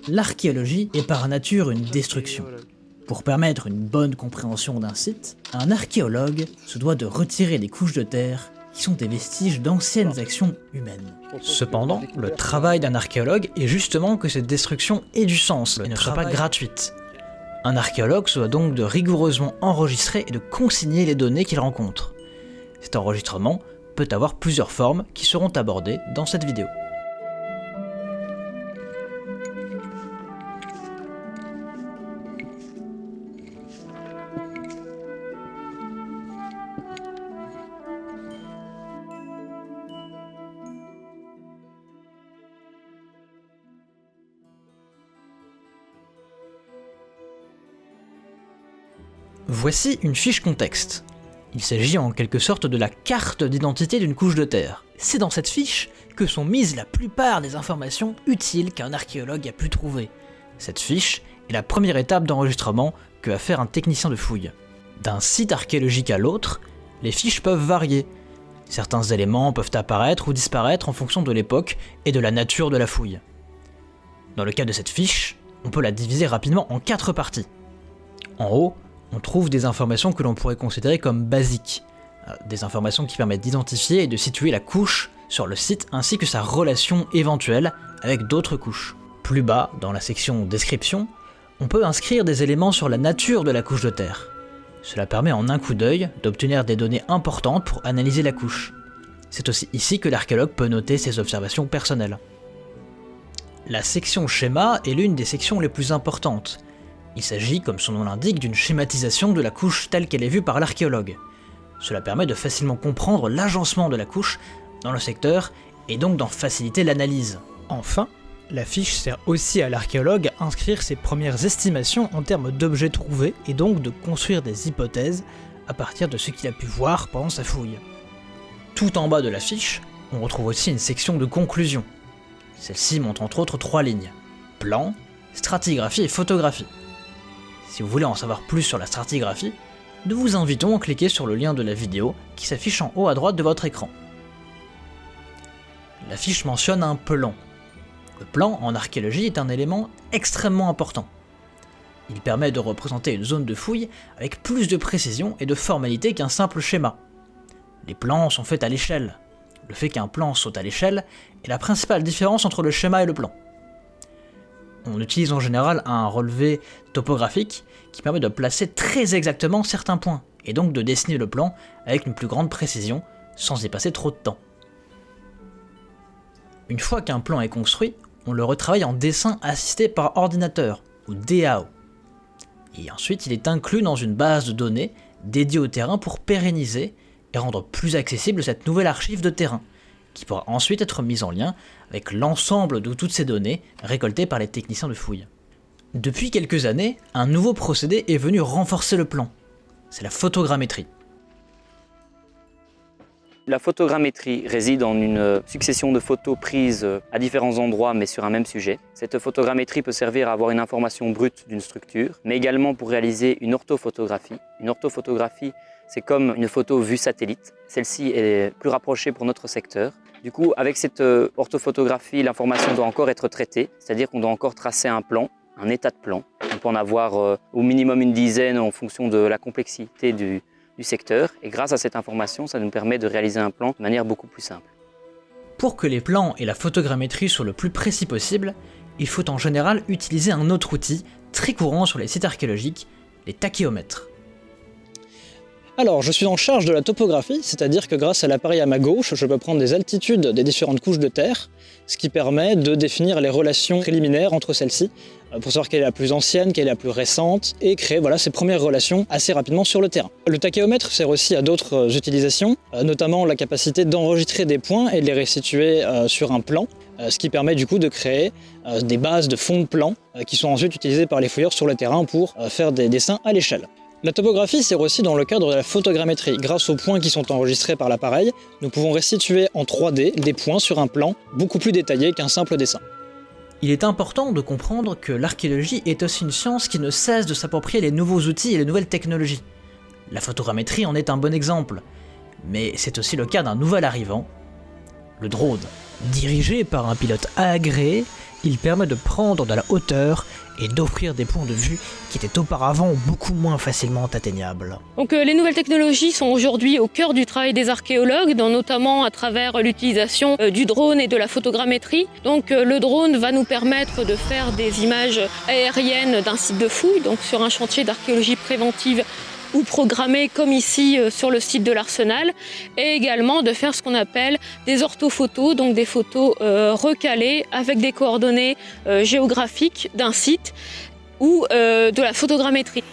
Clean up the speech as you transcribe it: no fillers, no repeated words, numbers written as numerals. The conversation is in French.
L'archéologie est par nature une destruction. Pour permettre une bonne compréhension d'un site, un archéologue se doit de retirer des couches de terre qui sont des vestiges d'anciennes actions humaines. Cependant, le travail d'un archéologue est justement que cette destruction ait du sens et ne soit pas gratuite. Un archéologue se doit donc de rigoureusement enregistrer et de consigner les données qu'il rencontre. Cet enregistrement peut avoir plusieurs formes qui seront abordées dans cette vidéo. Voici une fiche contexte. Il s'agit en quelque sorte de la carte d'identité d'une couche de terre. C'est dans cette fiche que sont mises la plupart des informations utiles qu'un archéologue a pu trouver. Cette fiche est la première étape d'enregistrement que va faire un technicien de fouille. D'un site archéologique à l'autre, les fiches peuvent varier. Certains éléments peuvent apparaître ou disparaître en fonction de l'époque et de la nature de la fouille. Dans le cas de cette fiche, on peut la diviser rapidement en 4 parties. En haut, on trouve des informations que l'on pourrait considérer comme basiques, des informations qui permettent d'identifier et de situer la couche sur le site ainsi que sa relation éventuelle avec d'autres couches. Plus bas, dans la section description, on peut inscrire des éléments sur la nature de la couche de terre. Cela permet en un coup d'œil d'obtenir des données importantes pour analyser la couche. C'est aussi ici que l'archéologue peut noter ses observations personnelles. La section schéma est l'une des sections les plus importantes. Il s'agit, comme son nom l'indique, d'une schématisation de la couche telle qu'elle est vue par l'archéologue. Cela permet de facilement comprendre l'agencement de la couche dans le secteur et donc d'en faciliter l'analyse. Enfin, la fiche sert aussi à l'archéologue à inscrire ses premières estimations en termes d'objets trouvés et donc de construire des hypothèses à partir de ce qu'il a pu voir pendant sa fouille. Tout en bas de la fiche, on retrouve aussi une section de conclusion. Celle-ci montre entre autres 3 lignes: plan, stratigraphie et photographie. Si vous voulez en savoir plus sur la stratigraphie, nous vous invitons à cliquer sur le lien de la vidéo qui s'affiche en haut à droite de votre écran. La fiche mentionne un plan. Le plan en archéologie est un élément extrêmement important. Il permet de représenter une zone de fouille avec plus de précision et de formalité qu'un simple schéma. Les plans sont faits à l'échelle. Le fait qu'un plan saute à l'échelle est la principale différence entre le schéma et le plan. On utilise en général un relevé topographique qui permet de placer très exactement certains points, et donc de dessiner le plan avec une plus grande précision, sans y passer trop de temps. Une fois qu'un plan est construit, on le retravaille en dessin assisté par ordinateur, ou DAO. Et ensuite il est inclus dans une base de données dédiée au terrain pour pérenniser et rendre plus accessible cette nouvelle archive de terrain, qui pourra ensuite être mise en lien avec l'ensemble de toutes ces données récoltées par les techniciens de fouille. Depuis quelques années, un nouveau procédé est venu renforcer le plan. C'est la photogrammétrie. La photogrammétrie réside en une succession de photos prises à différents endroits mais sur un même sujet. Cette photogrammétrie peut servir à avoir une information brute d'une structure, mais également pour réaliser une orthophotographie. Une orthophotographie, c'est comme une photo vue satellite. Celle-ci est plus rapprochée pour notre secteur. Du coup, avec cette orthophotographie, l'information doit encore être traitée, c'est-à-dire qu'on doit encore tracer un plan, un état de plan. On peut en avoir au minimum une dizaine en fonction de la complexité du secteur. Et grâce à cette information, ça nous permet de réaliser un plan de manière beaucoup plus simple. Pour que les plans et la photogrammétrie soient le plus précis possible, il faut en général utiliser un autre outil très courant sur les sites archéologiques, les tachéomètres. Alors, je suis en charge de la topographie, c'est-à-dire que grâce à l'appareil à ma gauche, je peux prendre des altitudes des différentes couches de terre, ce qui permet de définir les relations préliminaires entre celles-ci, pour savoir quelle est la plus ancienne, quelle est la plus récente, et créer ces premières relations assez rapidement sur le terrain. Le tachéomètre sert aussi à d'autres utilisations, notamment la capacité d'enregistrer des points et de les restituer sur un plan, ce qui permet du coup de créer des bases de fonds de plan qui sont ensuite utilisées par les fouilleurs sur le terrain pour faire des dessins à l'échelle. La topographie sert aussi dans le cadre de la photogrammétrie. Grâce aux points qui sont enregistrés par l'appareil, nous pouvons restituer en 3D des points sur un plan beaucoup plus détaillé qu'un simple dessin. Il est important de comprendre que l'archéologie est aussi une science qui ne cesse de s'approprier les nouveaux outils et les nouvelles technologies. La photogrammétrie en est un bon exemple, mais c'est aussi le cas d'un nouvel arrivant, le drone. Dirigé par un pilote agréé, Il permet de prendre de la hauteur et d'offrir des points de vue qui étaient auparavant beaucoup moins facilement atteignables. Donc les nouvelles technologies sont aujourd'hui au cœur du travail des archéologues, notamment à travers l'utilisation du drone et de la photogrammétrie. Donc le drone va nous permettre de faire des images aériennes d'un site de fouille, donc sur un chantier d'archéologie préventive ou programmés comme ici sur le site de l'Arsenal, et également de faire ce qu'on appelle des orthophotos, donc des photos recalées avec des coordonnées géographiques d'un site ou de la photogrammétrie.